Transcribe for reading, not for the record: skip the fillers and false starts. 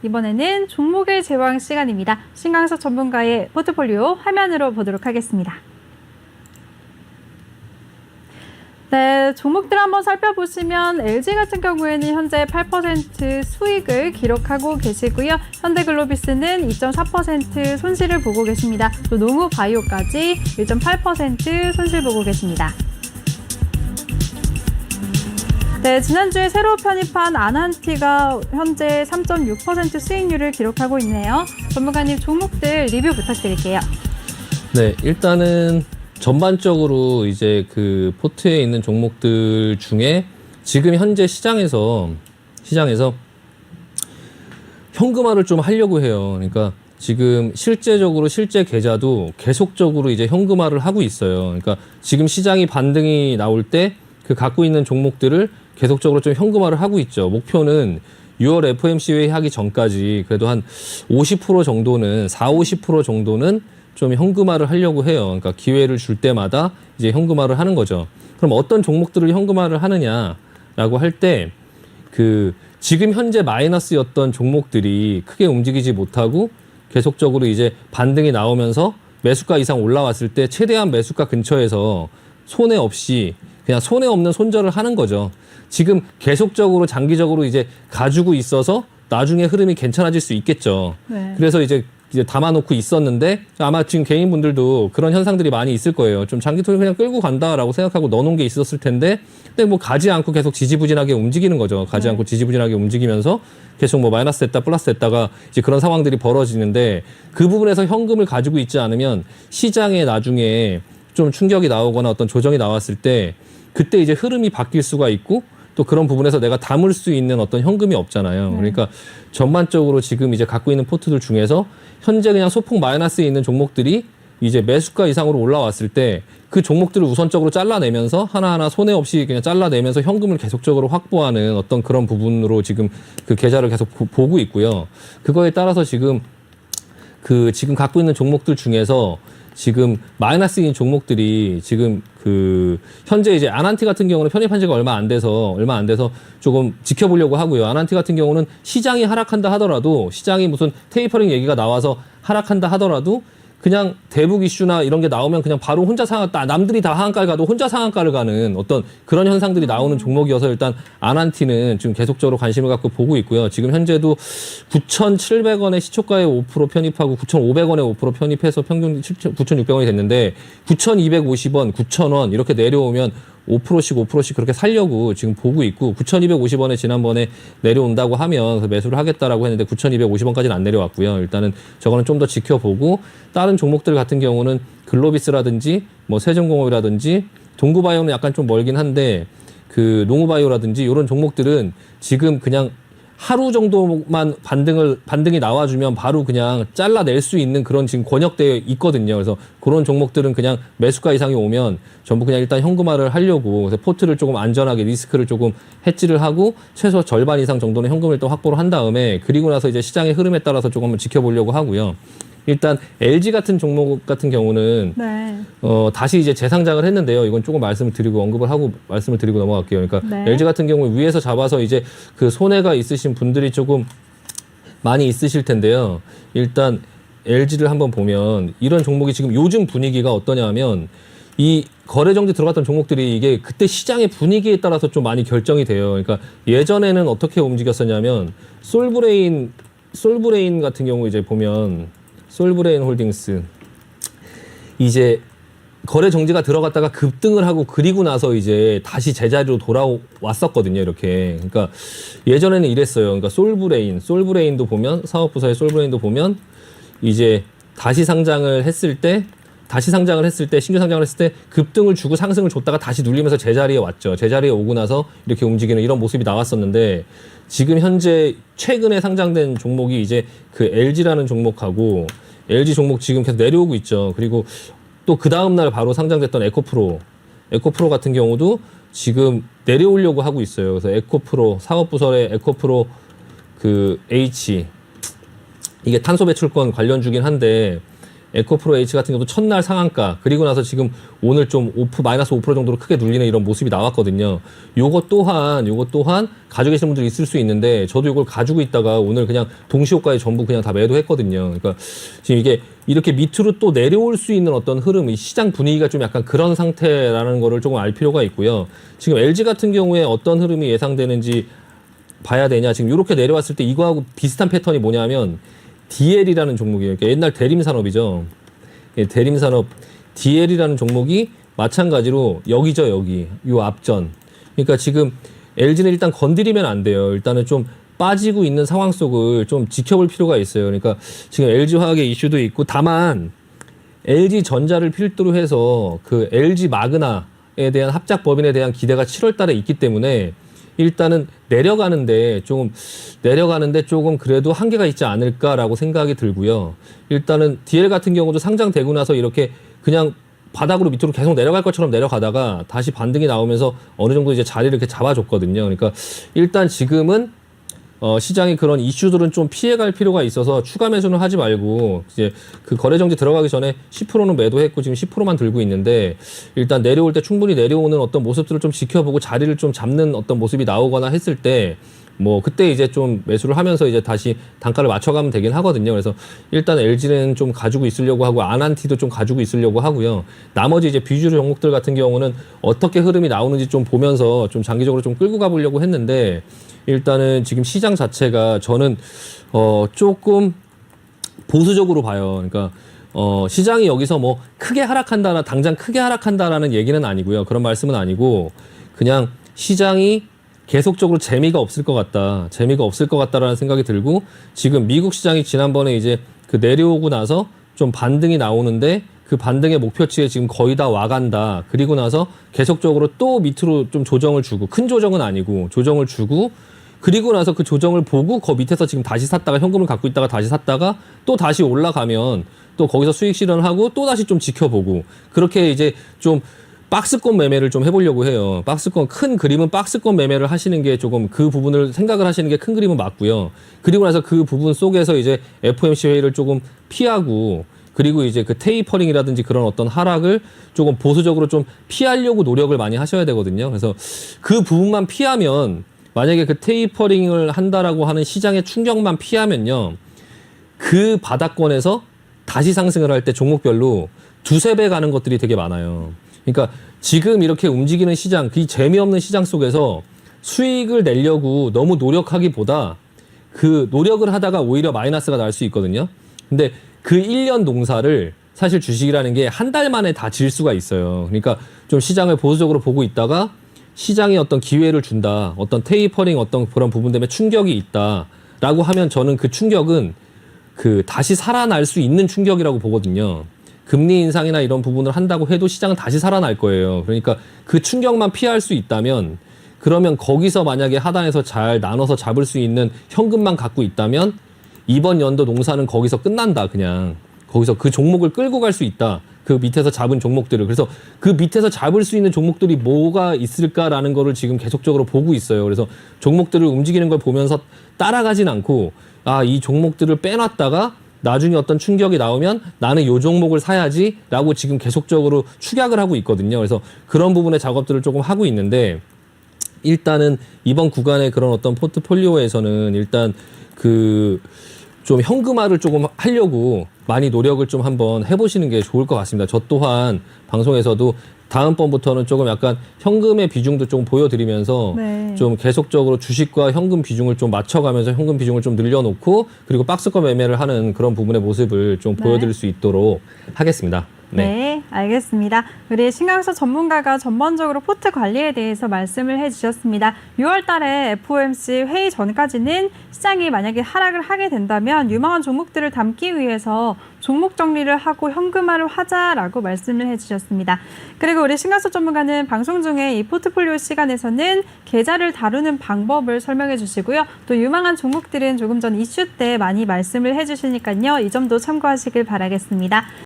이번에는 종목의 제왕 시간입니다. 신강석 전문가의 포트폴리오 화면으로 보도록 하겠습니다. 네, 종목들 한번 살펴보시면 LG 같은 경우에는 현재 8% 수익을 기록하고 계시고요. 현대글로비스는 2.4% 손실을 보고 계십니다. 또 농우바이오까지 1.8% 손실 보고 계십니다. 네, 지난주에 새로 편입한 아난티가 현재 3.6% 수익률을 기록하고 있네요. 전문가님 종목들 리뷰 부탁드릴게요. 네, 일단은 전반적으로 이제 그 포트에 있는 종목들 중에 지금 현재 시장에서 현금화를 좀 하려고 해요. 그러니까 지금 실제적으로 실제 계좌도 계속적으로 이제 현금화를 하고 있어요. 그러니까 지금 시장이 반등이 나올 때 그 갖고 있는 종목들을 계속적으로 좀 현금화를 하고 있죠. 목표는 6월 FOMC 회의 하기 전까지 그래도 한 50% 정도는 50% 정도는 좀 현금화를 하려고 해요. 그러니까 기회를 줄 때마다 이제 현금화를 하는 거죠. 그럼 어떤 종목들을 현금화를 하느냐라고 할 때 그 지금 현재 마이너스였던 종목들이 크게 움직이지 못하고 계속적으로 이제 반등이 나오면서 매수가 이상 올라왔을 때 최대한 매수가 근처에서 손해 없이 그냥 손해 없는 손절을 하는 거죠. 지금 계속적으로 장기적으로 이제 가지고 있어서 나중에 흐름이 괜찮아질 수 있겠죠. 네. 그래서 이제 담아놓고 있었는데 아마 지금 개인분들도 그런 현상들이 많이 있을 거예요. 좀 장기 투자 그냥 끌고 간다라고 생각하고 넣어놓은 게 있었을 텐데 근데 뭐 가지 않고 계속 지지부진하게 움직이는 거죠. 가지 않고 지지부진하게 움직이면서 계속 뭐 마이너스 됐다 플러스 됐다가 이제 그런 상황들이 벌어지는데 그 부분에서 현금을 가지고 있지 않으면 시장에 나중에 좀 충격이 나오거나 어떤 조정이 나왔을 때 그때 이제 흐름이 바뀔 수가 있고 또 그런 부분에서 내가 담을 수 있는 어떤 현금이 없잖아요. 그러니까 전반적으로 지금 이제 갖고 있는 포트들 중에서 현재 그냥 소폭 마이너스에 있는 종목들이 이제 매수가 이상으로 올라왔을 때 그 종목들을 우선적으로 잘라내면서 하나하나 손해 없이 그냥 잘라내면서 현금을 계속적으로 확보하는 어떤 그런 부분으로 지금 그 계좌를 계속 보고 있고요. 그거에 따라서 지금 지금 갖고 있는 종목들 중에서 지금 마이너스인 종목들이 지금 현재 이제 아난티 같은 경우는 편입한 지가 얼마 안 돼서 조금 지켜보려고 하고요. 아난티 같은 경우는 시장이 하락한다 하더라도 시장이 무슨 테이퍼링 얘기가 나와서 하락한다 하더라도 그냥 대북 이슈나 이런 게 나오면 그냥 바로 혼자 남들이 다 하한가를 가도 혼자 상한가를 가는 어떤 그런 현상들이 나오는 종목이어서 일단 아난티는 지금 계속적으로 관심을 갖고 보고 있고요. 지금 현재도 9,700원에 시초가에 5% 편입하고 9,500원에 5% 편입해서 평균 9,600원이 됐는데 9,250원, 9,000원 이렇게 내려오면 5%씩 그렇게 살려고 지금 보고 있고 9,250원에 지난번에 내려온다고 하면 매수를 하겠다라고 했는데 9,250원까지는 안 내려왔고요. 일단은 저거는 좀 더 지켜보고 다른 종목들 같은 경우는 글로비스라든지 뭐 세종공업이라든지 동구바이오는 약간 좀 멀긴 한데 그 농우바이오라든지 이런 종목들은 지금 그냥 하루 정도만 반등이 나와주면 바로 그냥 잘라낼 수 있는 그런 지금 권역대에 있거든요. 그래서 그런 종목들은 그냥 매수가 이상이 오면 전부 그냥 일단 현금화를 하려고 그래서 포트를 조금 안전하게 리스크를 조금 해지를 하고 최소 절반 이상 정도는 현금을 또 확보를 한 다음에 그리고 나서 이제 시장의 흐름에 따라서 조금 지켜보려고 하고요. 일단 LG 같은 종목 같은 경우는 다시 이제 재상장을 했는데요. 이건 조금 말씀을 드리고 넘어갈게요. 그러니까 LG 같은 경우에 위에서 잡아서 이제 그 손해가 있으신 분들이 조금 많이 있으실 텐데요. 일단 LG를 한번 보면 이런 종목이 지금 요즘 분위기가 어떠냐면 이 거래 정지 들어갔던 종목들이 이게 그때 시장의 분위기에 따라서 좀 많이 결정이 돼요. 그러니까 예전에는 어떻게 움직였었냐면 솔브레인 같은 경우 이제 보면 솔브레인 홀딩스 이제 거래 정지가 들어갔다가 급등을 하고 그리고 나서 이제 다시 제자리로 돌아왔었거든요. 이렇게. 그러니까 예전에는 이랬어요. 그러니까 솔브레인도 보면 사업부서의 솔브레인도 보면 이제 다시 상장을 했을 때 신규 상장을 했을 때 급등을 주고 상승을 줬다가 다시 눌리면서 제자리에 왔죠. 제자리에 오고 나서 이렇게 움직이는 이런 모습이 나왔었는데 지금 현재 최근에 상장된 종목이 이제 그 LG라는 종목하고 LG 종목 지금 계속 내려오고 있죠. 그리고 또 그 다음날 바로 상장됐던 에코프로 같은 경우도 지금 내려오려고 하고 있어요. 그래서 에코프로 사업부설의 에코프로 그 H 이게 탄소 배출권 관련주긴 한데 에코프로 H 같은 경우도 첫날 상한가 그리고 나서 지금 오늘 좀 마이너스 5% 정도로 크게 눌리는 이런 모습이 나왔거든요. 요것 또한 가지고 계시는 분들이 있을 수 있는데 저도 이걸 가지고 있다가 오늘 그냥 동시효과에 전부 그냥 다 매도했거든요. 그러니까 지금 이게 이렇게 밑으로 또 내려올 수 있는 어떤 흐름, 이 시장 분위기가 좀 약간 그런 상태라는 거를 조금 알 필요가 있고요. 지금 LG 같은 경우에 어떤 흐름이 예상되는지 봐야 되냐. 지금 이렇게 내려왔을 때 이거하고 비슷한 패턴이 뭐냐면 DL이라는 종목이에요. 그러니까 옛날 대림산업이죠. 예, 대림산업 DL이라는 종목이 마찬가지로 여기죠, 여기. 요 앞전. 그러니까 지금 LG는 일단 건드리면 안 돼요. 일단은 좀 빠지고 있는 상황 속을 좀 지켜볼 필요가 있어요. 그러니까 지금 LG화학의 이슈도 있고 다만 LG전자를 필두로 해서 그 LG 마그나에 대한 합작 법인에 대한 기대가 7월 달에 있기 때문에 일단은 내려가는데 조금 그래도 한계가 있지 않을까라고 생각이 들고요. 일단은 DL 같은 경우도 상장되고 나서 이렇게 그냥 바닥으로 밑으로 계속 내려갈 것처럼 내려가다가 다시 반등이 나오면서 어느 정도 이제 자리를 이렇게 잡아줬거든요. 그러니까 일단 지금은 시장이 그런 이슈들은 좀 피해갈 필요가 있어서 추가 매수는 하지 말고 이제 그 거래 정지 들어가기 전에 10%는 매도했고 지금 10%만 들고 있는데 일단 내려올 때 충분히 내려오는 어떤 모습들을 좀 지켜보고 자리를 좀 잡는 어떤 모습이 나오거나 했을 때 뭐 그때 이제 좀 매수를 하면서 이제 다시 단가를 맞춰가면 되긴 하거든요. 그래서 일단 LG는 좀 가지고 있으려고 하고 아난티도 좀 가지고 있으려고 하고요. 나머지 이제 비주류 종목들 같은 경우는 어떻게 흐름이 나오는지 좀 보면서 좀 장기적으로 좀 끌고 가보려고 했는데 일단은 지금 시장 자체가 저는 조금 보수적으로 봐요. 그러니까 시장이 여기서 뭐 크게 하락한다나 당장 크게 하락한다라는 얘기는 아니고요. 그런 말씀은 아니고 그냥 시장이 계속적으로 재미가 없을 것 같다라는 생각이 들고 지금 미국 시장이 지난번에 이제 그 내려오고 나서 좀 반등이 나오는데 그 반등의 목표치에 지금 거의 다 와간다. 그리고 나서 계속적으로 또 밑으로 좀 조정을 주고 큰 조정은 아니고 조정을 주고 그리고 나서 그 조정을 보고 그 밑에서 지금 다시 샀다가 현금을 갖고 있다가 다시 샀다가 또 다시 올라가면 또 거기서 수익 실현하고 또 다시 좀 지켜보고 그렇게 이제 좀 박스권 매매를 좀 해보려고 해요. 큰 그림은 박스권 매매를 하시는 게 조금 그 부분을 생각을 하시는 게 큰 그림은 맞고요. 그리고 나서 그 부분 속에서 이제 FOMC 회의를 조금 피하고 그리고 이제 그 테이퍼링이라든지 그런 어떤 하락을 조금 보수적으로 좀 피하려고 노력을 많이 하셔야 되거든요. 그래서 그 부분만 피하면 만약에 그 테이퍼링을 한다라고 하는 시장의 충격만 피하면요. 그 바닥권에서 다시 상승을 할 때 종목별로 두세 배 가는 것들이 되게 많아요. 그러니까 지금 이렇게 움직이는 시장, 그 재미없는 시장 속에서 수익을 내려고 너무 노력하기보다 그 노력을 하다가 오히려 마이너스가 날 수 있거든요. 근데 그 1년 농사를 사실 주식이라는 게 한 달 만에 다 질 수가 있어요. 그러니까 좀 시장을 보수적으로 보고 있다가 시장이 어떤 기회를 준다, 어떤 테이퍼링 어떤 그런 부분 때문에 충격이 있다라고 하면 저는 그 충격은 그 다시 살아날 수 있는 충격이라고 보거든요. 금리 인상이나 이런 부분을 한다고 해도 시장은 다시 살아날 거예요. 그러니까 그 충격만 피할 수 있다면 그러면 거기서 만약에 하단에서 잘 나눠서 잡을 수 있는 현금만 갖고 있다면 이번 연도 농사는 거기서 끝난다. 그냥 거기서 그 종목을 끌고 갈 수 있다. 그 밑에서 잡은 종목들을. 그래서 그 밑에서 잡을 수 있는 종목들이 뭐가 있을까라는 거를 지금 계속적으로 보고 있어요. 그래서 종목들을 움직이는 걸 보면서 따라가진 않고 이 종목들을 빼놨다가 나중에 어떤 충격이 나오면 나는 요 종목을 사야지라고 지금 계속적으로 축약을 하고 있거든요. 그래서 그런 부분의 작업들을 조금 하고 있는데 일단은 이번 구간의 그런 어떤 포트폴리오에서는 일단 그 좀 현금화를 조금 하려고 많이 노력을 좀 한번 해보시는 게 좋을 것 같습니다. 저 또한 방송에서도 다음번부터는 조금 약간 현금의 비중도 좀 보여드리면서 네. 좀 계속적으로 주식과 현금 비중을 좀 맞춰가면서 현금 비중을 좀 늘려놓고 그리고 박스권 매매를 하는 그런 부분의 모습을 좀 네. 보여드릴 수 있도록 하겠습니다. 네, 알겠습니다. 우리 신강서 전문가가 전반적으로 포트 관리에 대해서 말씀을 해주셨습니다. 6월 달에 FOMC 회의 전까지는 시장이 만약에 하락을 하게 된다면 유망한 종목들을 담기 위해서 종목 정리를 하고 현금화를 하자라고 말씀을 해주셨습니다. 그리고 우리 신강서 전문가는 방송 중에 이 포트폴리오 시간에서는 계좌를 다루는 방법을 설명해 주시고요. 또 유망한 종목들은 조금 전 이슈 때 많이 말씀을 해주시니까요. 이 점도 참고하시길 바라겠습니다.